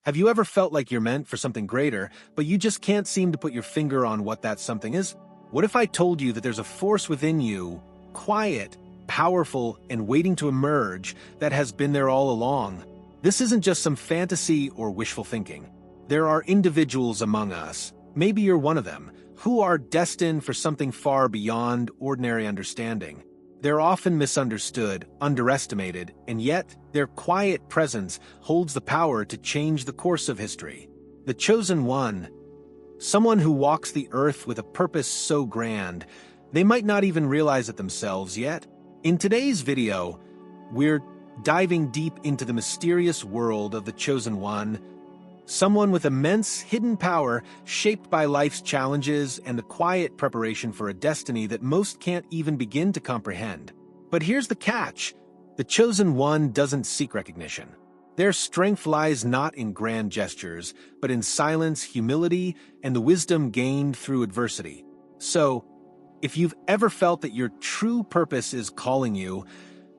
Have you ever felt like you're meant for something greater, but you just can't seem to put your finger on what that something is? What if I told you that there's a force within you, quiet, powerful, and waiting to emerge, that has been there all along? This isn't just some fantasy or wishful thinking. There are individuals among us, maybe you're one of them, who are destined for something far beyond ordinary understanding. They're often misunderstood, underestimated, and yet their quiet presence holds the power to change the course of history. The chosen one, someone who walks the earth with a purpose so grand, they might not even realize it themselves yet. In today's video, we're diving deep into the mysterious world of the chosen one, someone with immense hidden power shaped by life's challenges and the quiet preparation for a destiny that most can't even begin to comprehend. But here's the catch. The chosen one doesn't seek recognition. Their strength lies not in grand gestures, but in silence, humility, and the wisdom gained through adversity. So, if you've ever felt that your true purpose is calling you,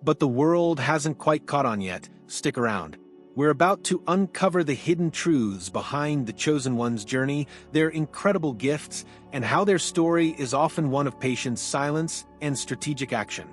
but the world hasn't quite caught on yet, stick around. We're about to uncover the hidden truths behind the chosen one's journey, their incredible gifts, and how their story is often one of patience, silence, and strategic action.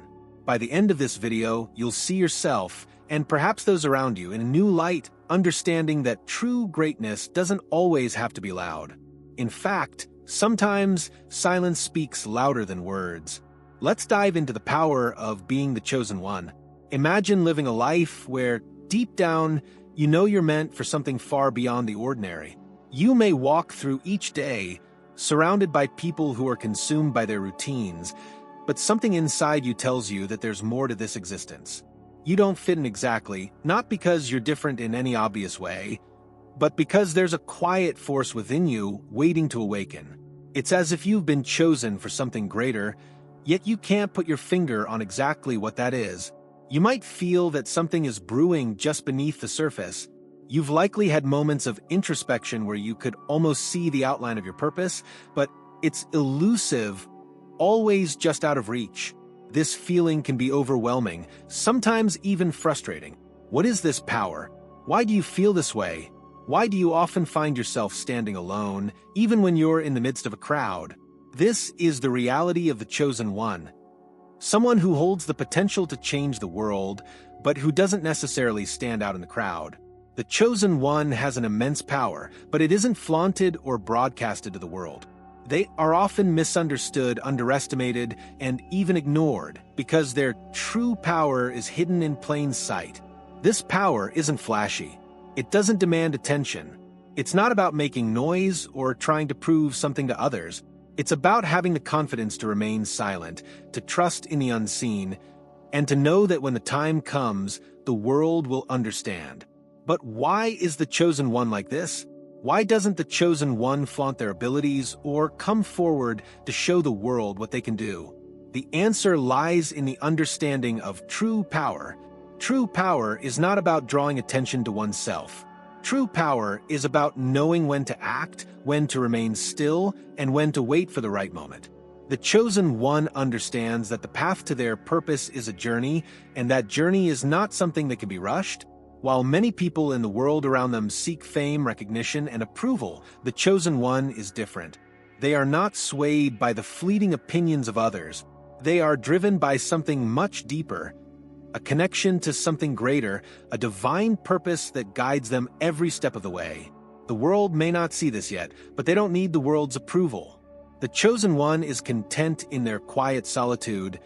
By the end of this video, you'll see yourself, and perhaps those around you, in a new light, understanding that true greatness doesn't always have to be loud. In fact, sometimes silence speaks louder than words. Let's dive into the power of being the chosen one. Imagine living a life where, deep down, you know you're meant for something far beyond the ordinary. You may walk through each day, surrounded by people who are consumed by their routines, but something inside you tells you that there's more to this existence. You don't fit in exactly, not because you're different in any obvious way, but because there's a quiet force within you waiting to awaken. It's as if you've been chosen for something greater, yet you can't put your finger on exactly what that is. You might feel that something is brewing just beneath the surface. You've likely had moments of introspection where you could almost see the outline of your purpose, but it's elusive, always just out of reach. This feeling can be overwhelming, sometimes even frustrating. What is this power? Why do you feel this way? Why do you often find yourself standing alone, even when you're in the midst of a crowd? This is the reality of the chosen one. Someone who holds the potential to change the world, but who doesn't necessarily stand out in the crowd. The chosen one has an immense power, but it isn't flaunted or broadcasted to the world. They are often misunderstood, underestimated, and even ignored because their true power is hidden in plain sight. This power isn't flashy. It doesn't demand attention. It's not about making noise or trying to prove something to others. It's about having the confidence to remain silent, to trust in the unseen, and to know that when the time comes, the world will understand. But why is the chosen one like this? Why doesn't the chosen one flaunt their abilities or come forward to show the world what they can do? The answer lies in the understanding of true power. True power is not about drawing attention to oneself. True power is about knowing when to act, when to remain still, and when to wait for the right moment. The chosen one understands that the path to their purpose is a journey, and that journey is not something that can be rushed. While many people in the world around them seek fame, recognition, and approval, the chosen one is different. They are not swayed by the fleeting opinions of others. They are driven by something much deeper, a connection to something greater, a divine purpose that guides them every step of the way. The world may not see this yet, but they don't need the world's approval. The chosen one is content in their quiet solitude,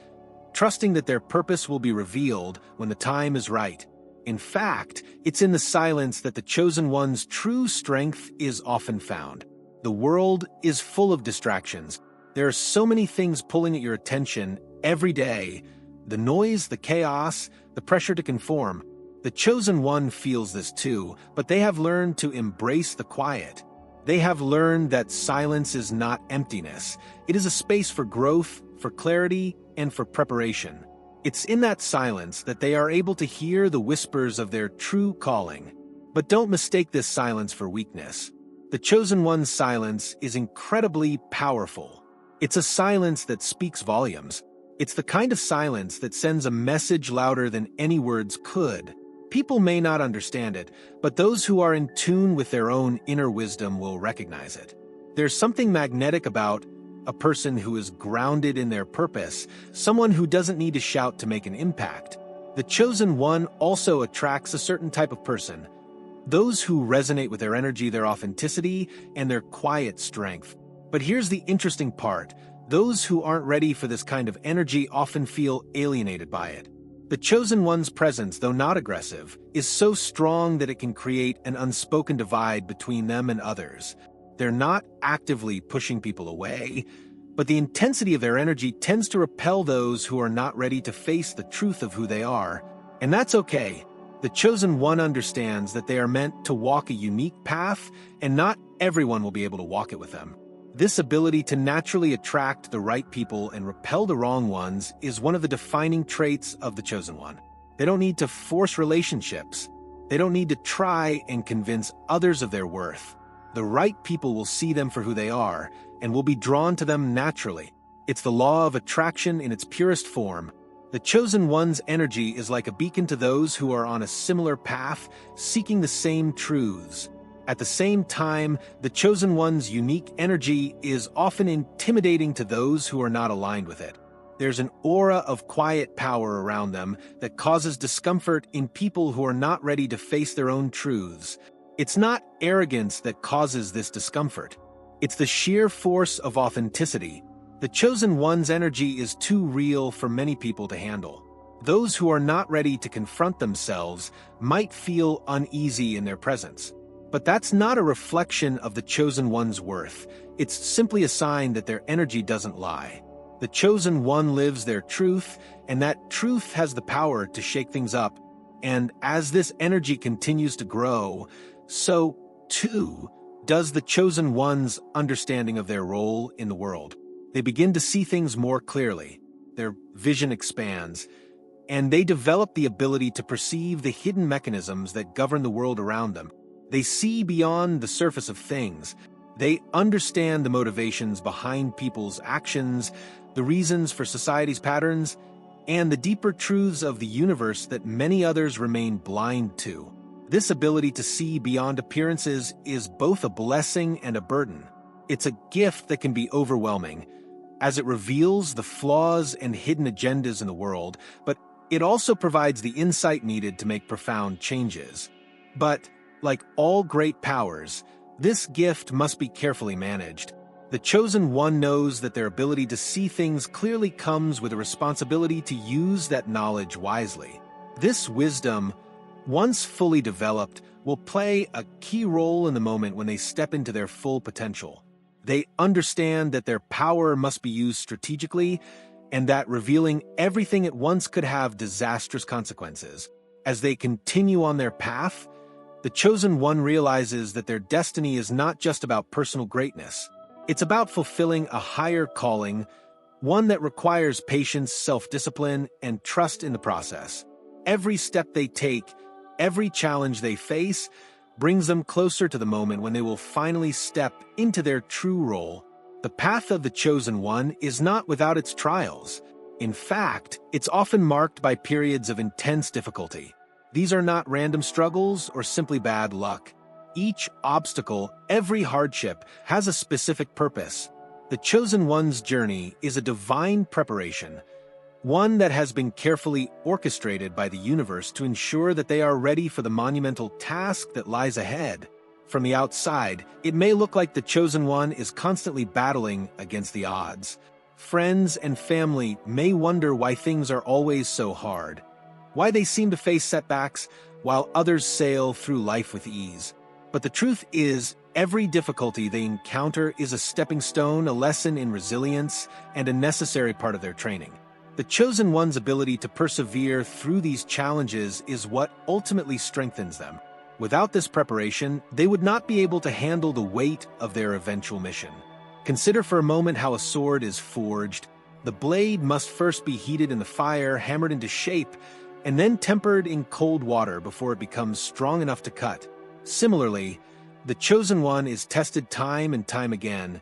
trusting that their purpose will be revealed when the time is right. In fact, it's in the silence that the chosen one's true strength is often found. The world is full of distractions. There are so many things pulling at your attention every day. The noise, the chaos, the pressure to conform. The chosen one feels this too, but they have learned to embrace the quiet. They have learned that silence is not emptiness. It is a space for growth, for clarity, and for preparation. It's in that silence that they are able to hear the whispers of their true calling. But don't mistake this silence for weakness. The chosen one's silence is incredibly powerful. It's a silence that speaks volumes. It's the kind of silence that sends a message louder than any words could. People may not understand it, but those who are in tune with their own inner wisdom will recognize it. There's something magnetic about a person who is grounded in their purpose, someone who doesn't need to shout to make an impact. The chosen one also attracts a certain type of person, those who resonate with their energy, their authenticity, and their quiet strength. But here's the interesting part. Those who aren't ready for this kind of energy often feel alienated by it. The chosen one's presence, though not aggressive, is so strong that it can create an unspoken divide between them and others. They're not actively pushing people away, but the intensity of their energy tends to repel those who are not ready to face the truth of who they are. And that's okay. The chosen one understands that they are meant to walk a unique path, and not everyone will be able to walk it with them. This ability to naturally attract the right people and repel the wrong ones is one of the defining traits of the chosen one. They don't need to force relationships. They don't need to try and convince others of their worth. The right people will see them for who they are and will be drawn to them naturally. It's the law of attraction in its purest form. The chosen one's energy is like a beacon to those who are on a similar path, seeking the same truths. At the same time, the chosen one's unique energy is often intimidating to those who are not aligned with it. There's an aura of quiet power around them that causes discomfort in people who are not ready to face their own truths. It's not arrogance that causes this discomfort. It's the sheer force of authenticity. The chosen one's energy is too real for many people to handle. Those who are not ready to confront themselves might feel uneasy in their presence. But that's not a reflection of the chosen one's worth. It's simply a sign that their energy doesn't lie. The chosen one lives their truth, and that truth has the power to shake things up. And as this energy continues to grow, so, too, does the chosen one's understanding of their role in the world. They begin to see things more clearly. Their vision expands, and they develop the ability to perceive the hidden mechanisms that govern the world around them. They see beyond the surface of things. They understand the motivations behind people's actions, the reasons for society's patterns, and the deeper truths of the universe that many others remain blind to. This ability to see beyond appearances is both a blessing and a burden. It's a gift that can be overwhelming, as it reveals the flaws and hidden agendas in the world, but it also provides the insight needed to make profound changes. But like all great powers, this gift must be carefully managed. The chosen one knows that their ability to see things clearly comes with a responsibility to use that knowledge wisely. This wisdom, once fully developed, will play a key role in the moment when they step into their full potential. They understand that their power must be used strategically, and that revealing everything at once could have disastrous consequences. As they continue on their path, the chosen one realizes that their destiny is not just about personal greatness. It's about fulfilling a higher calling, one that requires patience, self-discipline, and trust in the process. Every step they take, every challenge they face, brings them closer to the moment when they will finally step into their true role. The path of the chosen one is not without its trials. In fact, it's often marked by periods of intense difficulty. These are not random struggles or simply bad luck. Each obstacle, every hardship, has a specific purpose. The chosen one's journey is a divine preparation, one that has been carefully orchestrated by the universe to ensure that they are ready for the monumental task that lies ahead. From the outside, it may look like the chosen one is constantly battling against the odds. Friends and family may wonder why things are always so hard, why they seem to face setbacks while others sail through life with ease. But the truth is, every difficulty they encounter is a stepping stone, a lesson in resilience, and a necessary part of their training. The chosen one's ability to persevere through these challenges is what ultimately strengthens them. Without this preparation, they would not be able to handle the weight of their eventual mission. Consider for a moment how a sword is forged. The blade must first be heated in the fire, hammered into shape, and then tempered in cold water before it becomes strong enough to cut. Similarly, the chosen one is tested time and time again,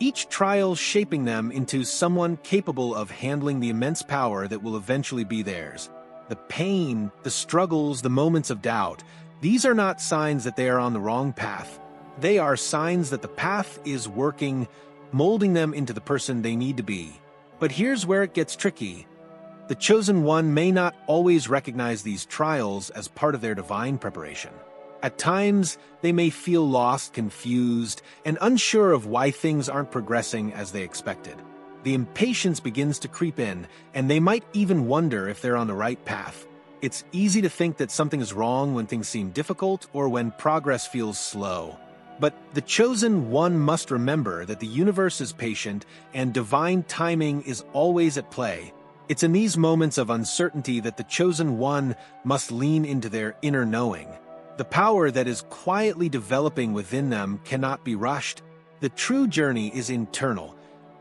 each trial shaping them into someone capable of handling the immense power that will eventually be theirs. The pain, the struggles, the moments of doubt, these are not signs that they are on the wrong path. They are signs that the path is working, molding them into the person they need to be. But here's where it gets tricky. The chosen one may not always recognize these trials as part of their divine preparation. At times, they may feel lost, confused, and unsure of why things aren't progressing as they expected. The impatience begins to creep in, and they might even wonder if they're on the right path. It's easy to think that something is wrong when things seem difficult or when progress feels slow. But the chosen one must remember that the universe is patient and divine timing is always at play. It's in these moments of uncertainty that the chosen one must lean into their inner knowing. The power that is quietly developing within them cannot be rushed. The true journey is internal,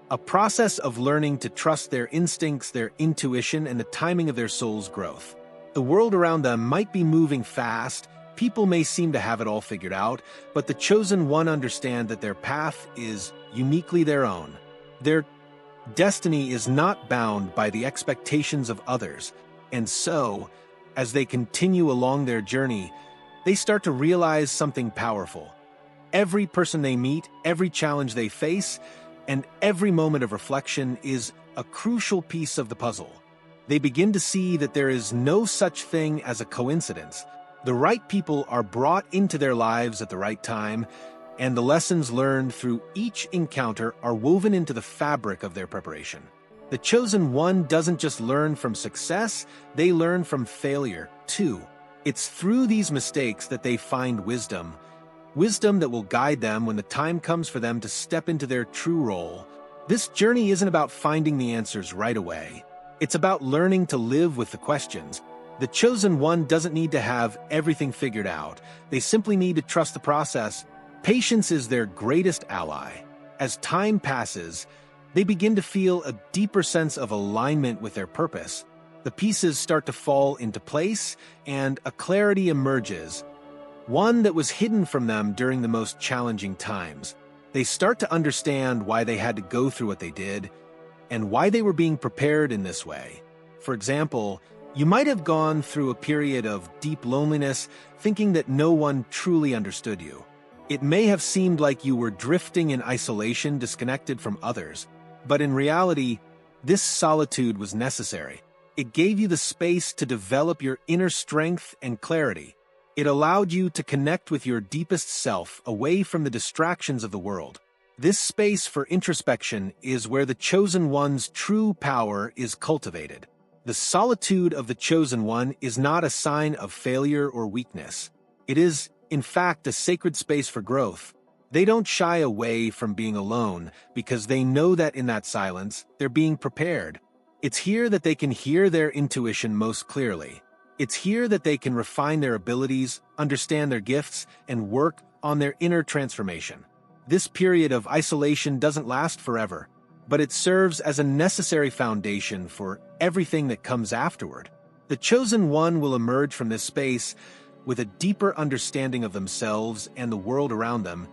a process of learning to trust their instincts, their intuition, and the timing of their soul's growth. The world around them might be moving fast, people may seem to have it all figured out, but the chosen one understand that their path is uniquely their own. Their destiny is not bound by the expectations of others, and so, as they continue along their journey, they start to realize something powerful. Every person they meet, every challenge they face, and every moment of reflection is a crucial piece of the puzzle. They begin to see that there is no such thing as a coincidence. The right people are brought into their lives at the right time, and the lessons learned through each encounter are woven into the fabric of their preparation. The chosen one doesn't just learn from success, they learn from failure, too. It's through these mistakes that they find wisdom. Wisdom that will guide them when the time comes for them to step into their true role. This journey isn't about finding the answers right away. It's about learning to live with the questions. The chosen one doesn't need to have everything figured out. They simply need to trust the process. Patience is their greatest ally. As time passes, they begin to feel a deeper sense of alignment with their purpose. The pieces start to fall into place, and a clarity emerges, one that was hidden from them during the most challenging times. They start to understand why they had to go through what they did, and why they were being prepared in this way. For example, you might have gone through a period of deep loneliness, thinking that no one truly understood you. It may have seemed like you were drifting in isolation, disconnected from others. But in reality, this solitude was necessary. It gave you the space to develop your inner strength and clarity. It allowed you to connect with your deepest self, away from the distractions of the world. This space for introspection is where the chosen one's true power is cultivated. The solitude of the chosen one is not a sign of failure or weakness. It is, in fact, a sacred space for growth. They don't shy away from being alone because they know that in that silence, they're being prepared. It's here that they can hear their intuition most clearly. It's here that they can refine their abilities, understand their gifts, and work on their inner transformation. This period of isolation doesn't last forever, but it serves as a necessary foundation for everything that comes afterward. The chosen one will emerge from this space with a deeper understanding of themselves and the world around them,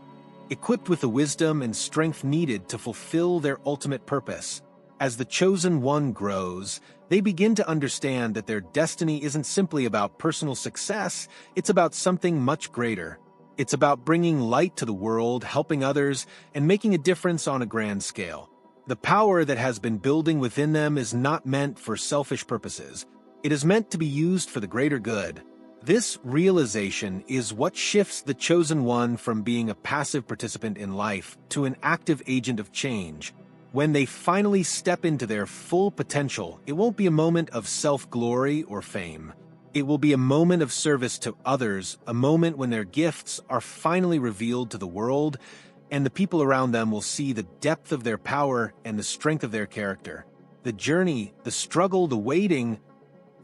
equipped with the wisdom and strength needed to fulfill their ultimate purpose. As the chosen one grows, they begin to understand that their destiny isn't simply about personal success, it's about something much greater. It's about bringing light to the world, helping others, and making a difference on a grand scale. The power that has been building within them is not meant for selfish purposes. It is meant to be used for the greater good. This realization is what shifts the chosen one from being a passive participant in life to an active agent of change. When they finally step into their full potential, it won't be a moment of self-glory or fame. It will be a moment of service to others, a moment when their gifts are finally revealed to the world, and the people around them will see the depth of their power and the strength of their character. The journey, the struggle, the waiting,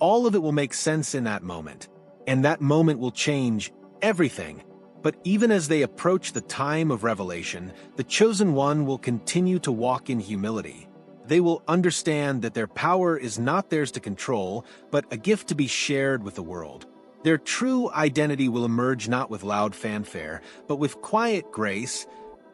all of it will make sense in that moment. And that moment will change everything. But even as they approach the time of revelation, the chosen one will continue to walk in humility. They will understand that their power is not theirs to control, but a gift to be shared with the world. Their true identity will emerge not with loud fanfare, but with quiet grace,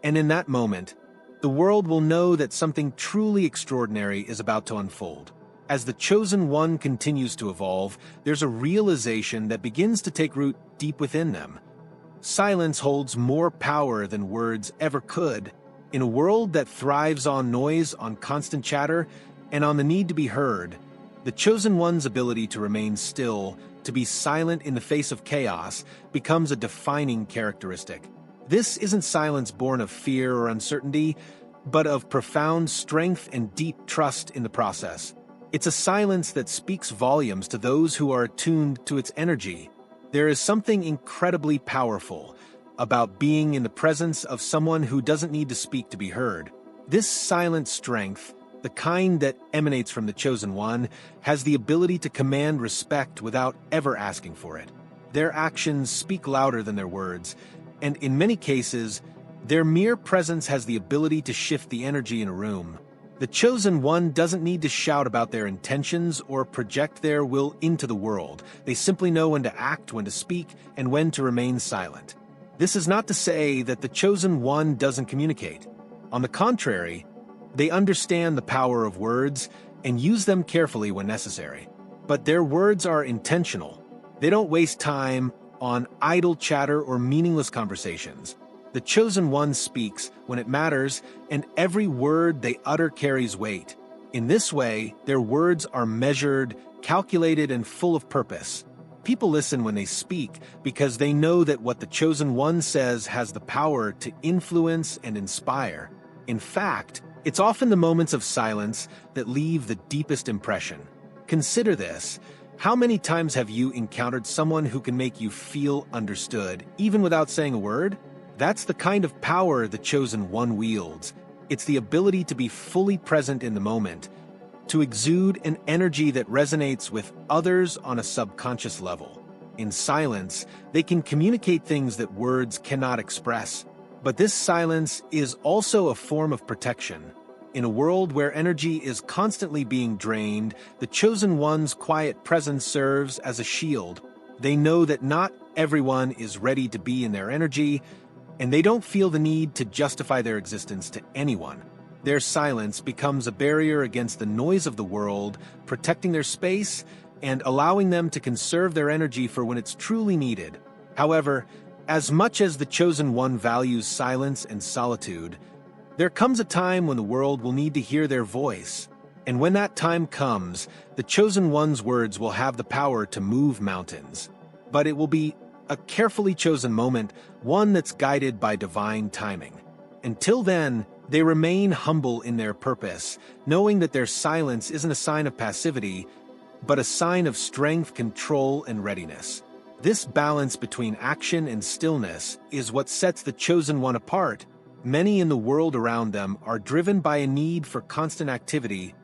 and in that moment, the world will know that something truly extraordinary is about to unfold. As the Chosen One continues to evolve, there's a realization that begins to take root deep within them. Silence holds more power than words ever could. In a world that thrives on noise, on constant chatter, and on the need to be heard, the Chosen One's ability to remain still, to be silent in the face of chaos, becomes a defining characteristic. This isn't silence born of fear or uncertainty, but of profound strength and deep trust in the process. It's a silence that speaks volumes to those who are attuned to its energy. There is something incredibly powerful about being in the presence of someone who doesn't need to speak to be heard. This silent strength, the kind that emanates from the Chosen One, has the ability to command respect without ever asking for it. Their actions speak louder than their words, and in many cases, their mere presence has the ability to shift the energy in a room. The Chosen One doesn't need to shout about their intentions or project their will into the world. They simply know when to act, when to speak, and when to remain silent. This is not to say that the Chosen One doesn't communicate. On the contrary, they understand the power of words and use them carefully when necessary. But their words are intentional. They don't waste time on idle chatter or meaningless conversations. The Chosen One speaks when it matters, and every word they utter carries weight. In this way, their words are measured, calculated, and full of purpose. People listen when they speak because they know that what the Chosen One says has the power to influence and inspire. In fact, it's often the moments of silence that leave the deepest impression. Consider this. How many times have you encountered someone who can make you feel understood, even without saying a word? That's the kind of power the Chosen One wields. It's the ability to be fully present in the moment, to exude an energy that resonates with others on a subconscious level. In silence, they can communicate things that words cannot express. But this silence is also a form of protection. In a world where energy is constantly being drained, the Chosen One's quiet presence serves as a shield. They know that not everyone is ready to be in their energy, and they don't feel the need to justify their existence to anyone. Their silence becomes a barrier against the noise of the world, protecting their space and allowing them to conserve their energy for when it's truly needed. However, as much as the Chosen One values silence and solitude, there comes a time when the world will need to hear their voice. And when that time comes, the Chosen One's words will have the power to move mountains. But it will be a carefully chosen moment, one that's guided by divine timing. Until then, they remain humble in their purpose, knowing that their silence isn't a sign of passivity, but a sign of strength, control, and readiness. This balance between action and stillness is what sets the Chosen One apart. Many in the world around them are driven by a need for constant activity,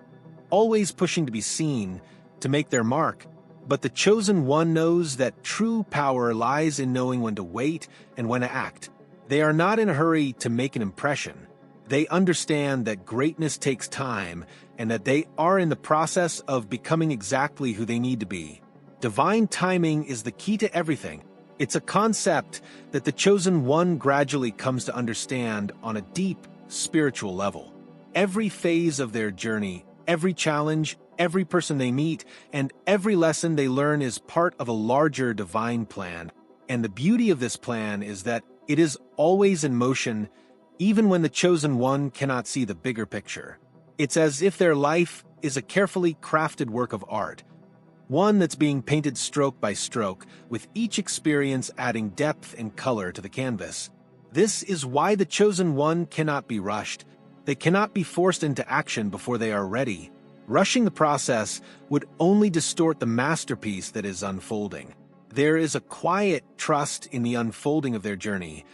always pushing to be seen, to make their mark. But the Chosen One knows that true power lies in knowing when to wait and when to act. They are not in a hurry to make an impression. They understand that greatness takes time and that they are in the process of becoming exactly who they need to be. Divine timing is the key to everything. It's a concept that the Chosen One gradually comes to understand on a deep, spiritual level. Every phase of their journey, every challenge, every person they meet, and every lesson they learn is part of a larger divine plan. And the beauty of this plan is that it is always in motion, even when the Chosen One cannot see the bigger picture. It's as if their life is a carefully crafted work of art, one that's being painted stroke by stroke, with each experience adding depth and color to the canvas. This is why the Chosen One cannot be rushed. They cannot be forced into action before they are ready. Rushing the process would only distort the masterpiece that is unfolding. There is a quiet trust in the unfolding of their journey,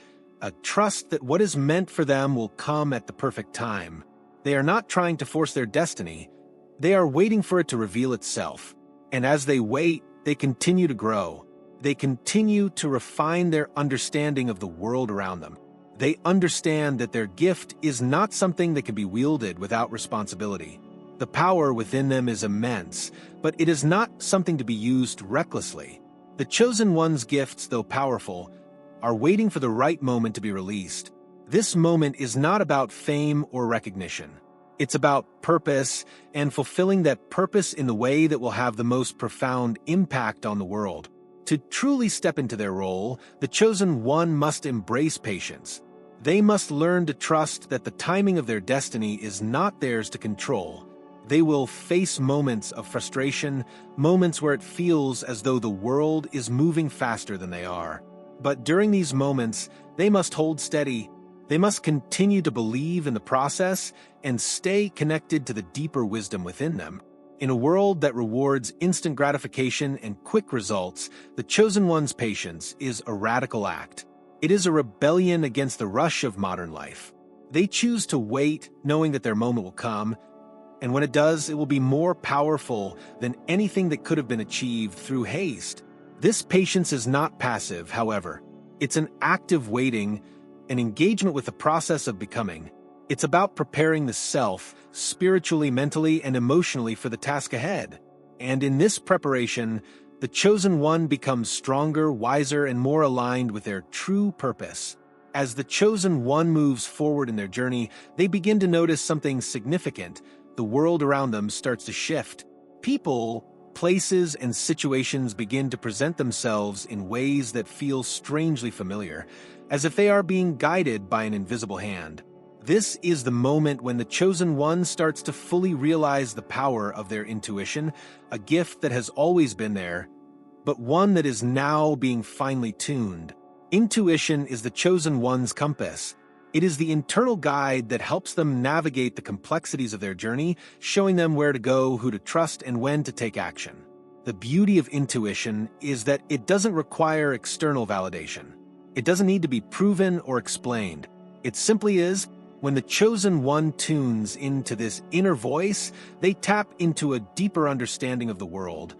a trust that what is meant for them will come at the perfect time. They are not trying to force their destiny. They are waiting for it to reveal itself. And as they wait, they continue to grow. They continue to refine their understanding of the world around them. They understand that their gift is not something that can be wielded without responsibility. The power within them is immense, but it is not something to be used recklessly. The Chosen One's gifts, though powerful, are waiting for the right moment to be released. This moment is not about fame or recognition. It's about purpose and fulfilling that purpose in the way that will have the most profound impact on the world. To truly step into their role, the chosen one must embrace patience. They must learn to trust that the timing of their destiny is not theirs to control. They will face moments of frustration, moments where it feels as though the world is moving faster than they are. But during these moments, they must hold steady. They must continue to believe in the process and stay connected to the deeper wisdom within them. In a world that rewards instant gratification and quick results, the chosen one's patience is a radical act. It is a rebellion against the rush of modern life. They choose to wait, knowing that their moment will come, and when it does, it will be more powerful than anything that could have been achieved through haste. This patience is not passive, however. It's an active waiting, an engagement with the process of becoming. It's about preparing the self, spiritually, mentally, and emotionally for the task ahead. And in this preparation, the chosen one becomes stronger, wiser, and more aligned with their true purpose. As the chosen one moves forward in their journey, they begin to notice something significant. The world around them starts to shift. People, places, and situations begin to present themselves in ways that feel strangely familiar, as if they are being guided by an invisible hand. This is the moment when the chosen one starts to fully realize the power of their intuition, a gift that has always been there, but one that is now being finely tuned. Intuition is the chosen one's compass. It is the internal guide that helps them navigate the complexities of their journey, showing them where to go, who to trust, and when to take action. The beauty of intuition is that it doesn't require external validation. It doesn't need to be proven or explained. It simply is. When the chosen one tunes into this inner voice, they tap into a deeper understanding of the world,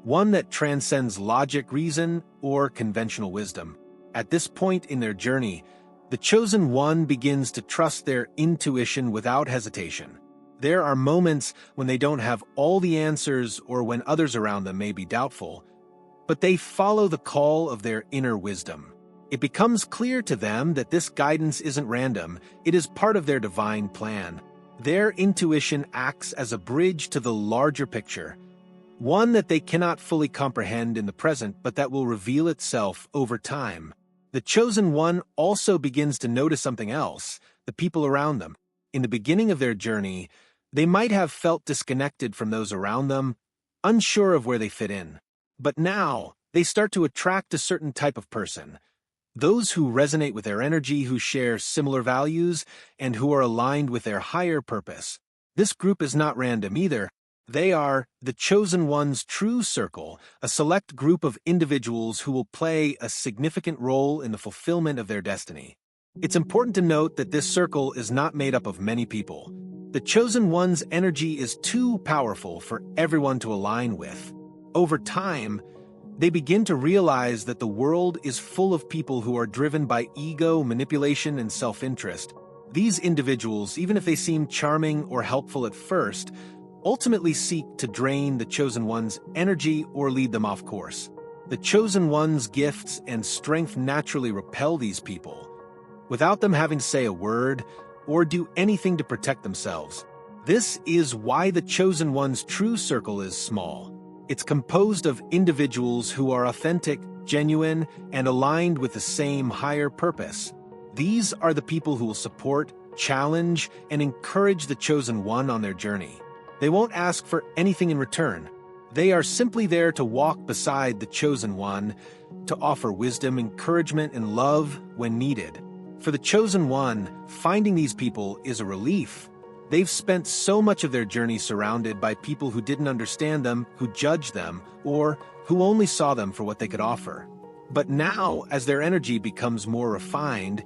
one that transcends logic, reason, or conventional wisdom. At this point in their journey, the chosen one begins to trust their intuition without hesitation. There are moments when they don't have all the answers or when others around them may be doubtful, but they follow the call of their inner wisdom. It becomes clear to them that this guidance isn't random, it is part of their divine plan. Their intuition acts as a bridge to the larger picture, one that they cannot fully comprehend in the present but that will reveal itself over time. The chosen one also begins to notice something else, the people around them. In the beginning of their journey, they might have felt disconnected from those around them, unsure of where they fit in. But now, they start to attract a certain type of person. Those who resonate with their energy, who share similar values, and who are aligned with their higher purpose. This group is not random either. They are the chosen one's true circle, a select group of individuals who will play a significant role in the fulfillment of their destiny. It's important to note that this circle is not made up of many people. The chosen one's energy is too powerful for everyone to align with. Over time, they begin to realize that the world is full of people who are driven by ego, manipulation, and self-interest. These individuals, even if they seem charming or helpful at first, ultimately seek to drain the chosen one's energy or lead them off course. The chosen one's gifts and strength naturally repel these people, without them having to say a word or do anything to protect themselves. This is why the chosen one's true circle is small. It's composed of individuals who are authentic, genuine, and aligned with the same higher purpose. These are the people who will support, challenge, and encourage the chosen one on their journey. They won't ask for anything in return. They are simply there to walk beside the chosen one, to offer wisdom, encouragement, and love when needed. For the chosen one, finding these people is a relief. They've spent so much of their journey surrounded by people who didn't understand them, who judged them, or who only saw them for what they could offer. But now, as their energy becomes more refined,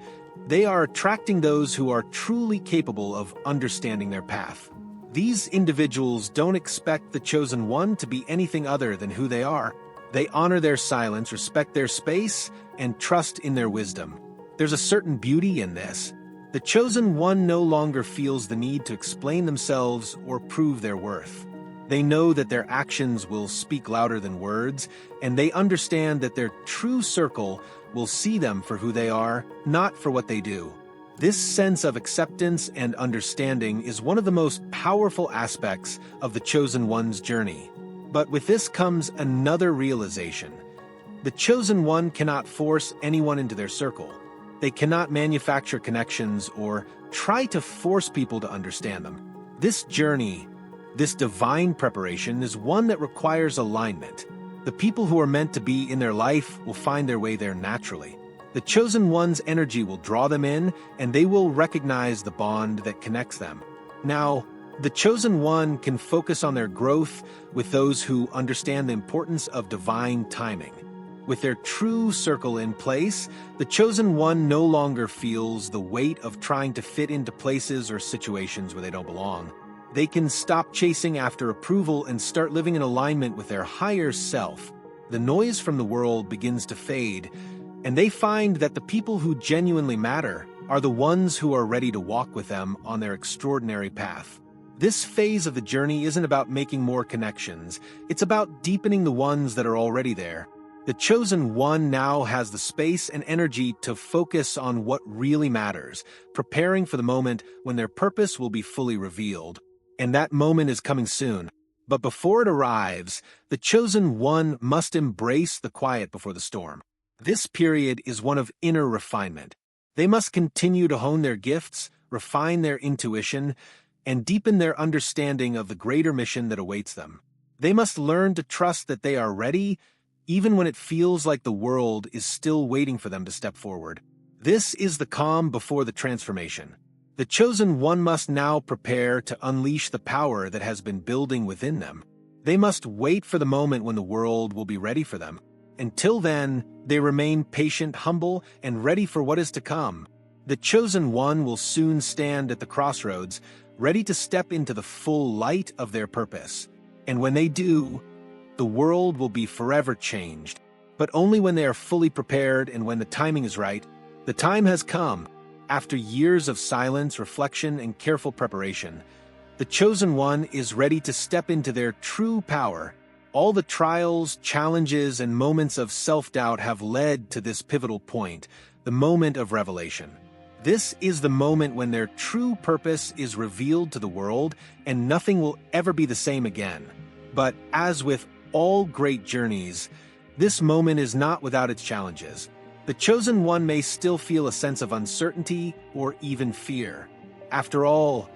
they are attracting those who are truly capable of understanding their path. These individuals don't expect the chosen one to be anything other than who they are. They honor their silence, respect their space, and trust in their wisdom. There's a certain beauty in this. The chosen one no longer feels the need to explain themselves or prove their worth. They know that their actions will speak louder than words, and they understand that their true circle will see them for who they are, not for what they do. This sense of acceptance and understanding is one of the most powerful aspects of the Chosen One's journey. But with this comes another realization. The Chosen One cannot force anyone into their circle. They cannot manufacture connections or try to force people to understand them. This journey, this divine preparation, is one that requires alignment. The people who are meant to be in their life will find their way there naturally. The Chosen One's energy will draw them in, and they will recognize the bond that connects them. Now, the Chosen One can focus on their growth with those who understand the importance of divine timing. With their true circle in place, the Chosen One no longer feels the weight of trying to fit into places or situations where they don't belong. They can stop chasing after approval and start living in alignment with their higher self. The noise from the world begins to fade, and they find that the people who genuinely matter are the ones who are ready to walk with them on their extraordinary path. This phase of the journey isn't about making more connections, it's about deepening the ones that are already there. The Chosen One now has the space and energy to focus on what really matters, preparing for the moment when their purpose will be fully revealed. And that moment is coming soon. But before it arrives, the Chosen One must embrace the quiet before the storm. This period is one of inner refinement. They must continue to hone their gifts, refine their intuition, and deepen their understanding of the greater mission that awaits them. They must learn to trust that they are ready, even when it feels like the world is still waiting for them to step forward. This is the calm before the transformation. The Chosen One must now prepare to unleash the power that has been building within them. They must wait for the moment when the world will be ready for them. Until then, they remain patient, humble, and ready for what is to come. The Chosen One will soon stand at the crossroads, ready to step into the full light of their purpose. And when they do, the world will be forever changed. But only when they are fully prepared and when the timing is right. The time has come. After years of silence, reflection, and careful preparation, the Chosen One is ready to step into their true power. All the trials, challenges, and moments of self-doubt have led to this pivotal point, the moment of revelation. This is the moment when their true purpose is revealed to the world, and nothing will ever be the same again. But as with all great journeys, this moment is not without its challenges. The Chosen One may still feel a sense of uncertainty or even fear. After all,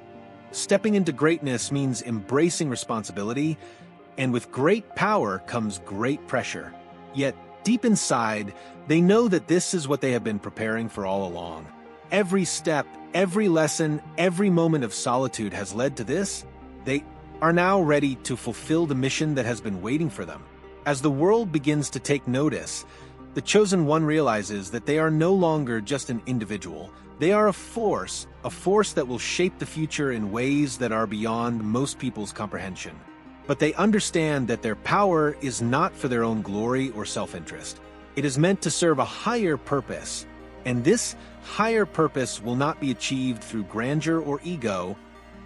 stepping into greatness means embracing responsibility, and with great power comes great pressure. Yet, deep inside, they know that this is what they have been preparing for all along. Every step, every lesson, every moment of solitude has led to this. They are now ready to fulfill the mission that has been waiting for them. As the world begins to take notice, the Chosen One realizes that they are no longer just an individual. They are a force that will shape the future in ways that are beyond most people's comprehension. But they understand that their power is not for their own glory or self-interest. It is meant to serve a higher purpose, and this higher purpose will not be achieved through grandeur or ego,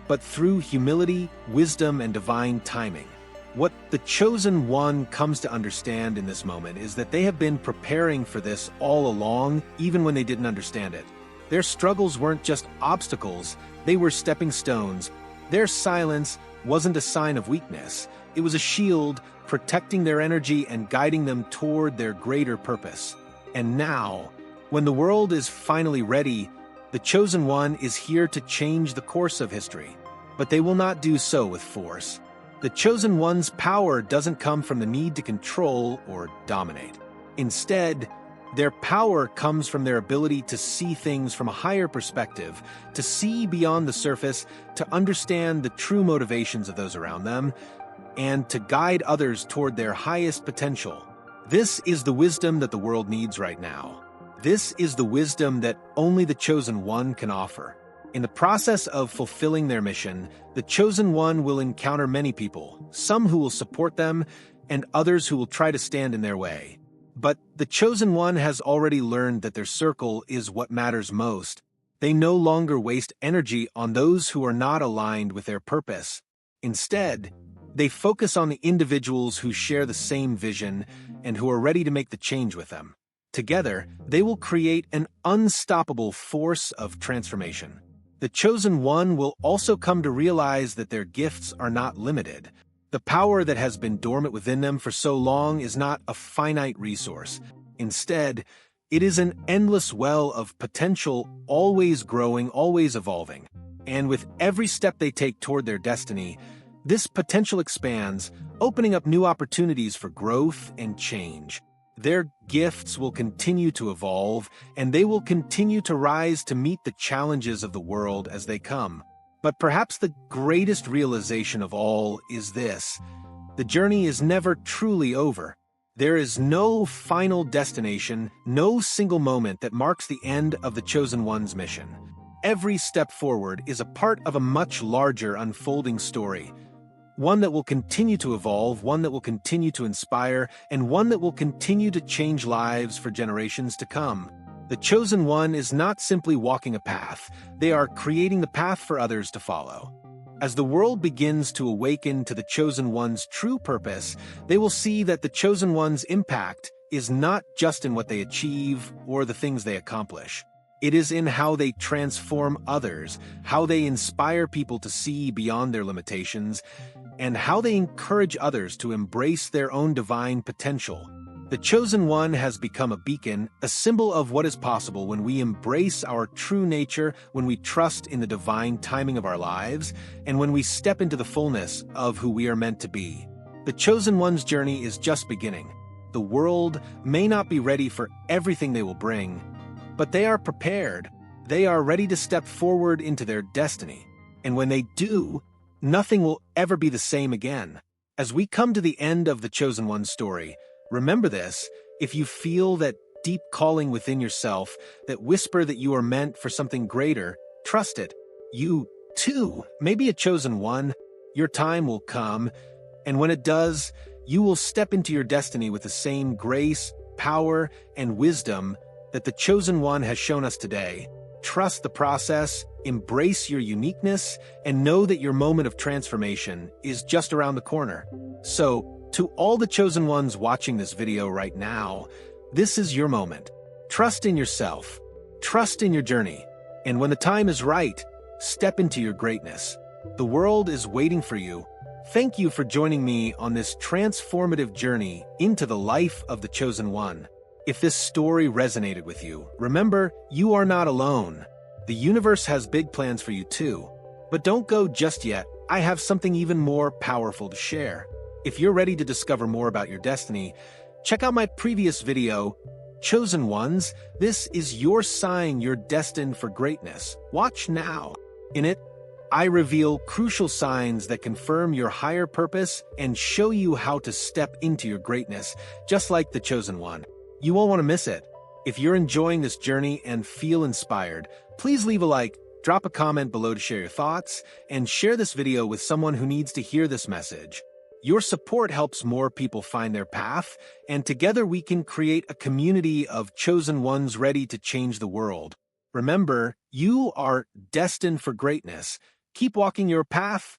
but through humility, wisdom, and divine timing. What the Chosen One comes to understand in this moment is that they have been preparing for this all along, even when they didn't understand it. Their struggles weren't just obstacles, they were stepping stones. Their silence wasn't a sign of weakness. It was a shield, protecting their energy and guiding them toward their greater purpose. And now, when the world is finally ready, the Chosen One is here to change the course of history. But they will not do so with force. The Chosen One's power doesn't come from the need to control or dominate. Instead, their power comes from their ability to see things from a higher perspective, to see beyond the surface, to understand the true motivations of those around them, and to guide others toward their highest potential. This is the wisdom that the world needs right now. This is the wisdom that only the Chosen One can offer. In the process of fulfilling their mission, the Chosen One will encounter many people, some who will support them, and others who will try to stand in their way. But the Chosen One has already learned that their circle is what matters most. They no longer waste energy on those who are not aligned with their purpose. Instead, they focus on the individuals who share the same vision and who are ready to make the change with them. Together, they will create an unstoppable force of transformation. The chosen one will also come to realize that their gifts are not limited. The power that has been dormant within them for so long is not a finite resource. Instead, it is an endless well of potential, always growing, always evolving. And with every step they take toward their destiny, this potential expands, opening up new opportunities for growth and change. Their gifts will continue to evolve, and they will continue to rise to meet the challenges of the world as they come. But perhaps the greatest realization of all is this: the journey is never truly over. There is no final destination, no single moment that marks the end of the Chosen One's mission. Every step forward is a part of a much larger unfolding story. One that will continue to evolve, one that will continue to inspire, and one that will continue to change lives for generations to come. The Chosen One is not simply walking a path, they are creating the path for others to follow. As the world begins to awaken to the Chosen One's true purpose, they will see that the Chosen One's impact is not just in what they achieve or the things they accomplish. It is in how they transform others, how they inspire people to see beyond their limitations, and how they encourage others to embrace their own divine potential. The Chosen One has become a beacon, a symbol of what is possible when we embrace our true nature, when we trust in the divine timing of our lives, and when we step into the fullness of who we are meant to be. The Chosen One's journey is just beginning. The world may not be ready for everything they will bring, but they are prepared. They are ready to step forward into their destiny. And when they do, nothing will ever be the same again. As we come to the end of the Chosen One's story, remember this: if you feel that deep calling within yourself, that whisper that you are meant for something greater, trust it. You, too, may be a chosen one. Your time will come, and when it does, you will step into your destiny with the same grace, power, and wisdom that the Chosen One has shown us today. Trust the process, embrace your uniqueness, and know that your moment of transformation is just around the corner. So, to all the Chosen Ones watching this video right now, this is your moment. Trust in yourself, trust in your journey, and when the time is right, step into your greatness. The world is waiting for you. Thank you for joining me on this transformative journey into the life of the Chosen One. If this story resonated with you, remember, you are not alone. The universe has big plans for you too. But don't go just yet. I have something even more powerful to share. If you're ready to discover more about your destiny, check out my previous video, Chosen Ones. This is your sign you're destined for greatness. Watch now. In it, I reveal crucial signs that confirm your higher purpose and show you how to step into your greatness, just like the Chosen One. You won't want to miss it. If you're enjoying this journey and feel inspired, please leave a like, drop a comment below to share your thoughts, and share this video with someone who needs to hear this message. Your support helps more people find their path, and together we can create a community of chosen ones ready to change the world. Remember, you are destined for greatness. Keep walking your path,